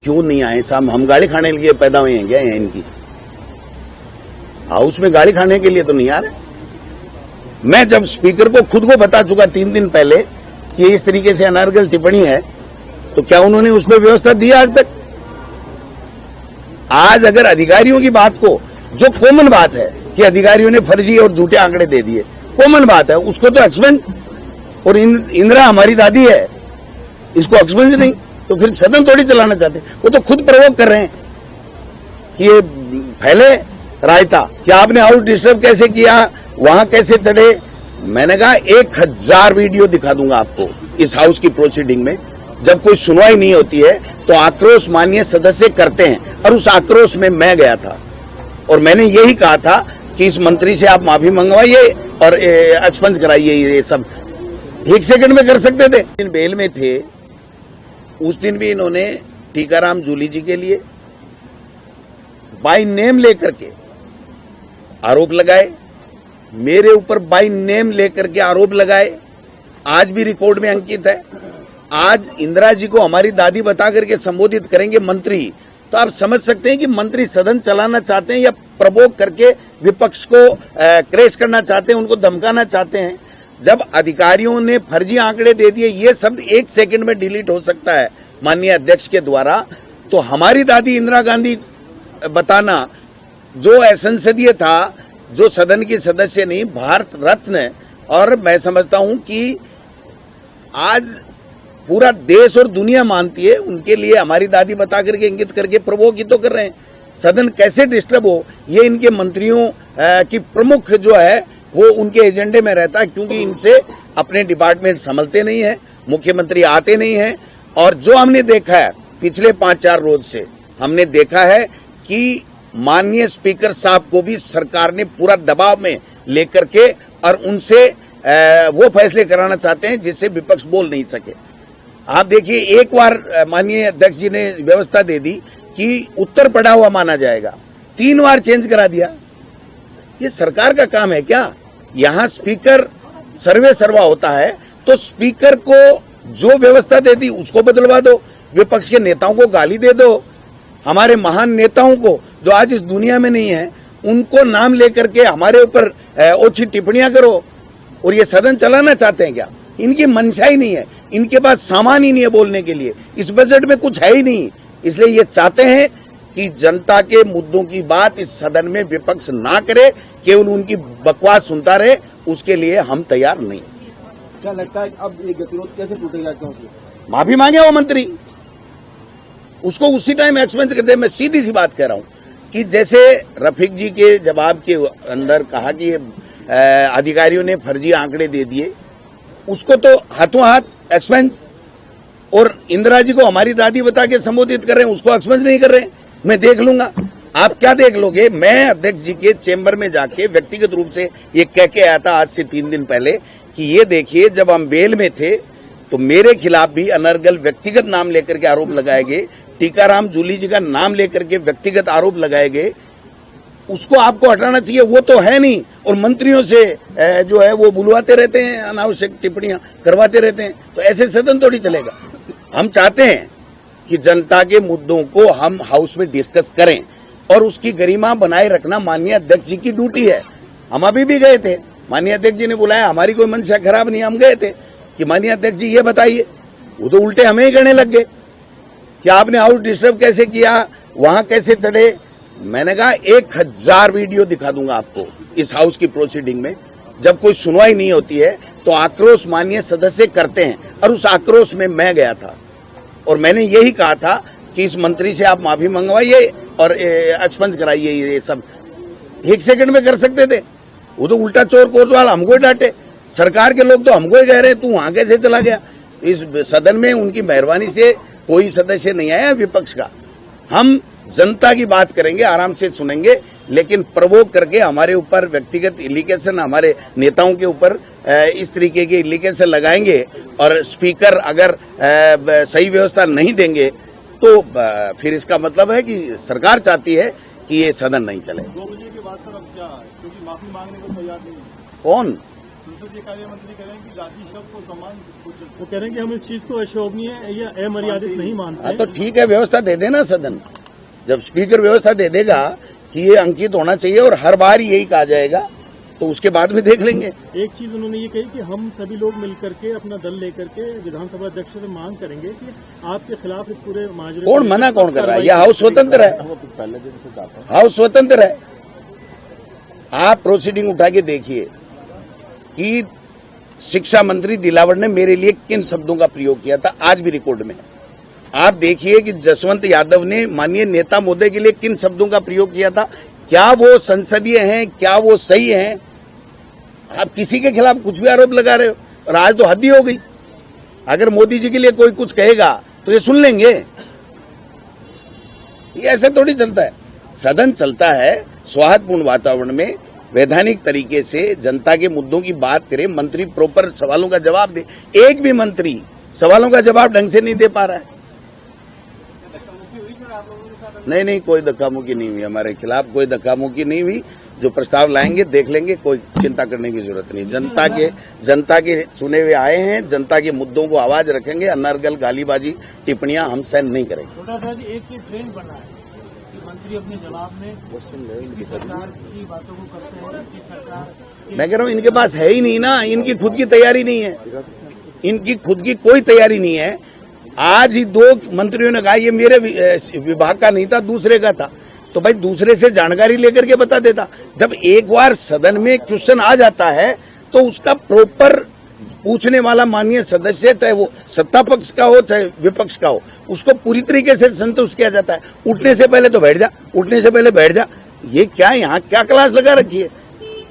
क्यों नहीं आए साहब? हम गाली खाने के लिए पैदा हुए हैं क्या? इनकी हाउस में गाली खाने के लिए तो नहीं आ रहे। मैं जब स्पीकर को खुद को बता चुका 3 दिन पहले कि इस तरीके से अनर्गल टिप्पणी है, तो क्या उन्होंने उस पर व्यवस्था दी आज तक? आज अगर अधिकारियों की बात को, जो कॉमन बात है कि अधिकारियों ने फर्जी और झूठे आंकड़े दे दिए, कॉमन बात है, उसको तो एक्सपेंस, और इंदिरा हमारी दादी है, इसको एक्सपेंस नहीं, तो फिर सदन थोड़ी चलाना चाहते। वो तो खुद प्रवोक कर रहे हैं कि ये फैले रायता कि आपने हाउस डिस्टर्ब कैसे किया, वहां कैसे चढ़े। मैंने कहा 1000 वीडियो दिखा दूंगा आपको इस हाउस की प्रोसीडिंग में। जब कोई सुनवाई नहीं होती है तो आक्रोश माननीय सदस्य करते हैं, और उस आक्रोश में मैं गया था और मैंने यही कहा था कि इस मंत्री से आप माफी मंगवाइए और एक्सपेंस कराइए। ये सब 1 सेकंड में कर सकते थे। दिन बेल में थे, उस दिन भी इन्होंने टीकाराम जूली जी के लिए बाय नेम लेकर के आरोप लगाए, मेरे ऊपर बाय नेम लेकर के आरोप लगाए। आज भी रिकॉर्ड में अंकित है। आज इंदिरा जी को हमारी दादी बता करके संबोधित करेंगे मंत्री, तो आप समझ सकते हैं कि मंत्री सदन चलाना चाहते हैं या प्रवोक करके विपक्ष को क्रैश करना चाहते हैं, उनको धमकाना चाहते हैं। जब अधिकारियों ने फर्जी आंकड़े दे दिए, ये शब्द 1 सेकंड में डिलीट हो सकता है माननीय अध्यक्ष के द्वारा, तो हमारी दादी इंदिरा गांधी बताना जो असंसदीय था, जो सदन की सदस्य नहीं, भारत रत्न। और मैं समझता हूं कि आज पूरा देश और दुनिया मानती है, उनके लिए हमारी दादी बता करके इंगित करके प्रवोक ही तो कर रहे हैं। सदन कैसे डिस्टर्ब हो, ये इनके मंत्रियों की प्रमुख जो है वो उनके एजेंडे में रहता है, क्योंकि इनसे अपने डिपार्टमेंट संभलते नहीं है, मुख्यमंत्री आते नहीं है। और जो हमने देखा है पिछले 5-4 रोज से, हमने देखा है कि माननीय स्पीकर साहब को भी सरकार ने पूरा दबाव में लेकर के और उनसे वो फैसले कराना चाहते हैं जिससे विपक्ष बोल नहीं सके। आप देखिए, एक बार माननीय अध्यक्ष जी ने व्यवस्था दे दी कि उत्तर पड़ा हुआ माना जाएगा, 3 बार चेंज करा दिया। ये सरकार का काम है क्या? यहाँ स्पीकर सर्वे सर्वा होता है, तो स्पीकर को जो व्यवस्था दे दी उसको बदलवा दो, विपक्ष के नेताओं को गाली दे दो, हमारे महान नेताओं को जो आज इस दुनिया में नहीं है उनको नाम लेकर के हमारे ऊपर ओछी टिप्पणियां करो। और ये सदन चलाना चाहते हैं क्या? इनकी मंशा ही नहीं है, इनके पास सामान ही नहीं है बोलने के लिए, इस बजट में कुछ है ही नहीं। इसलिए ये चाहते हैं कि जनता के मुद्दों की बात इस सदन में विपक्ष ना करे, केवल उनकी बकवास सुनता रहे। उसके लिए हम तैयार नहीं। क्या लगता है अब ये गतिरोध कैसे टूटेगा? माफी मांगे वो मंत्री, उसको उसी टाइम एक्सपेंस कर दे। मैं सीधी सी बात कह रहा हूं कि जैसे रफीक जी के जवाब के अंदर कहा कि अधिकारियों ने फर्जी आंकड़े दे दिए, उसको तो हाथों हाथ एक्सपेंस, और इंदिरा जी को हमारी दादी बता के संबोधित कर रहे हैं, उसको एक्सपेंस नहीं कर रहे हैं। मैं देख लूंगा। आप क्या देख लोगे? मैं अध्यक्ष जी के चेंबर में जाके व्यक्तिगत रूप से ये कह के आया था आज से 3 दिन पहले कि ये देखिए, जब हम बेल में थे तो मेरे खिलाफ भी अनर्गल व्यक्तिगत नाम लेकर के आरोप लगाए गए, टीकाराम जूली जी का नाम लेकर के व्यक्तिगत आरोप लगाए गए। उसको आपको हटाना चाहिए, वो तो है नहीं, और मंत्रियों से जो है वो बुलवाते रहते हैं, अनावश्यक टिप्पणियां करवाते रहते हैं। तो ऐसे सदन थोड़ी चलेगा। हम चाहते हैं कि जनता के मुद्दों को हम हाउस में डिस्कस करें और उसकी गरिमा बनाए रखना माननीय अध्यक्ष जी की ड्यूटी है। हम अभी भी गए थे, माननीय अध्यक्ष जी ने बुलाया, हमारी कोई मंशा खराब नहीं, हम गए थे कि माननीय अध्यक्ष जी ये बताइए। वो तो उल्टे हमें ही करने लग गए कि आपने हाउस डिस्टर्ब कैसे किया, वहां कैसे चढ़े। मैंने कहा 1000 वीडियो दिखा दूंगा आपको इस हाउस की प्रोसीडिंग में। जब कोई सुनवाई नहीं होती है तो आक्रोश माननीय सदस्य करते हैं, और उस आक्रोश में मैं गया था और मैंने यही कहा था कि इस मंत्री से आप माफी मंगवाइए और एक्सपेंस कराइए। ये सब 1 सेकंड में कर सकते थे। वो तो उल्टा चोर कोतवाल हमको डांटे, सरकार के लोग तो हमको ही कह रहे हैं तू वहां कैसे चला गया। इस सदन में उनकी मेहरबानी से कोई सदस्य नहीं आया विपक्ष का। हम जनता की बात करेंगे, आराम से सुनेंगे, लेकिन प्रवोक करके हमारे ऊपर व्यक्तिगत इलिगेशन, हमारे नेताओं के ऊपर इस तरीके के इलिगेशन लगाएंगे और स्पीकर अगर सही व्यवस्था नहीं देंगे तो फिर इसका मतलब है कि सरकार चाहती है कि ये सदन नहीं चले। 2 बजे के बाद सर अब क्या है? क्योंकि माफी मांगने को तैयार नहीं है। कौन? संसदीय कार्य मंत्री कह रहे हैं कि जाति शब्द को सम्मान, वो कह रहे हैं कि हम इस चीज को अशोभनीय या अमर्यादित नहीं मानते। हाँ तो ठीक है, व्यवस्था दे देना सदन। जब स्पीकर व्यवस्था दे देगा कि ये अंकित होना चाहिए और हर बार यही कहा जाएगा तो उसके बाद में देख लेंगे। एक चीज उन्होंने ये कही कि हम सभी लोग मिलकर के अपना दल लेकर के विधानसभा अध्यक्ष से मांग करेंगे कि आपके खिलाफ इस पूरे माजरे कौन मना कौन कर रहा है? यह हाउस स्वतंत्र है, पहले दिन से चाहते हैं। हाउस स्वतंत्र है। आप प्रोसीडिंग उठा के देखिए कि शिक्षा मंत्री दिलावर ने मेरे लिए किन शब्दों का प्रयोग किया था, आज भी रिकॉर्ड में। आप देखिए कि जसवंत यादव ने माननीय नेता महोदय के लिए किन शब्दों का प्रयोग किया था। क्या वो संसदीय हैं, क्या वो सही हैं? आप किसी के खिलाफ कुछ भी आरोप लगा रहे हो और आज तो हद ही हो गई। अगर मोदी जी के लिए कोई कुछ कहेगा तो ये सुन लेंगे। ये ऐसे थोड़ी चलता है। सदन चलता है सौहार्दपूर्ण वातावरण में, वैधानिक तरीके से जनता के मुद्दों की बात करे, मंत्री प्रॉपर सवालों का जवाब दे। एक भी मंत्री सवालों का जवाब ढंग से नहीं दे पा रहा है। नहीं, कोई धक्का मुक्की नहीं हुई, हमारे खिलाफ कोई धक्का मुक्की नहीं हुई। जो प्रस्ताव लाएंगे देख लेंगे, कोई चिंता करने की जरूरत नहीं। जनता के चुने हुए आए हैं, जनता के मुद्दों को आवाज रखेंगे। अनर्गल गालीबाजी टिप्पणियां हम सहन नहीं करेंगे। छोटा सा एक ही ट्रेंड बना है कि मंत्री अपने जवाब में इनकी सरकार की बातों को करते हैं कि सरकार, मैं कह रहा हूं इनके पास है ही नहीं ना, इनकी खुद की तैयारी नहीं है, इनकी खुद की कोई तैयारी नहीं है। आज ही 2 मंत्रियों ने कहा ये मेरे विभाग का नहीं था, दूसरे का था। तो भाई दूसरे से जानकारी लेकर के बता देता। जब एक बार सदन में क्वेश्चन आ जाता है तो उसका प्रॉपर पूछने वाला माननीय सदस्य, चाहे वो सत्ता पक्ष का हो चाहे विपक्ष का हो, उसको पूरी तरीके से संतुष्ट किया जाता है। उठने से पहले तो बैठ जा, उठने से पहले बैठ जा। ये क्या यहाँ क्या क्लास लगा रखी है?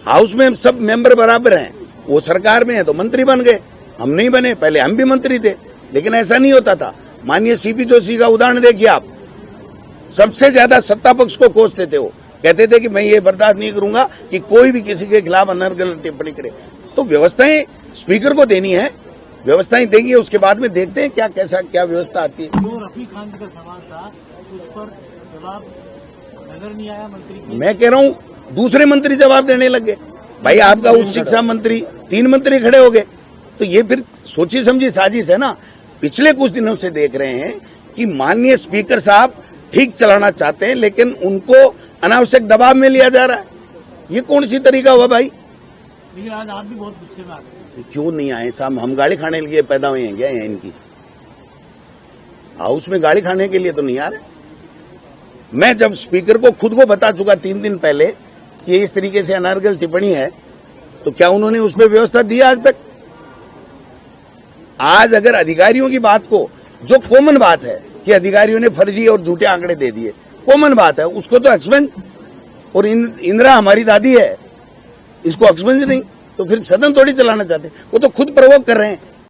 हाउस में सब मेंबर बराबर हैं। वो सरकार में है तो मंत्री बन गए, हम नहीं बने। पहले हम भी मंत्री थे, लेकिन ऐसा नहीं होता था। माननीय सीपी जोशी का उदाहरण देखिए आप, सबसे ज्यादा सत्ता पक्ष को कोसते थे। वो कहते थे कि मैं ये बर्दाश्त नहीं करूंगा कि कोई भी किसी के खिलाफ अनर्गल टिप्पणी करे। तो व्यवस्थाएं स्पीकर को देनी है, व्यवस्थाएं देंगे, उसके बाद में देखते हैं क्या व्यवस्था आती है। जो रफी खान जी का सवाल था उस पर जवाब नजर नहीं आया मंत्री की। मैं कह रहा हूं दूसरे मंत्री जवाब देने लगे। भाई आपका उच्च शिक्षा मंत्री, 3 मंत्री खड़े हो गए। तो ये फिर सोची समझी साजिश है ना। पिछले कुछ दिनों से देख रहे हैं कि माननीय स्पीकर साहब ठीक चलाना चाहते हैं, लेकिन उनको अनावश्यक दबाव में लिया जा रहा है। ये कौन सी तरीका हुआ भाई? लेकिन आज आप भी बहुत गुस्से में आ गए। क्यों नहीं आए साहब? हम गाड़ी खाने के लिए पैदा हुए हैं क्या? इनकी हाउस में गाड़ी खाने के लिए तो नहीं आ रहे। मैं जब स्पीकर को खुद को बता चुका 3 दिन पहले कि इस तरीके से अनर्गल टिप्पणी है, तो क्या उन्होंने उस पर व्यवस्था दी आज तक? आज अगर अधिकारियों की बात को, जो कॉमन बात है कि अधिकारियों ने फर्जी और झूठे आंकड़े दे दिए, कॉमन बात है, उसको तो एक्सपेंस, और इंदिरा हमारी दादी है, इसको एक्सपेंस नहीं, तो फिर सदन थोड़ी चलाना चाहते। वो तो खुद प्रवोक कर रहे हैं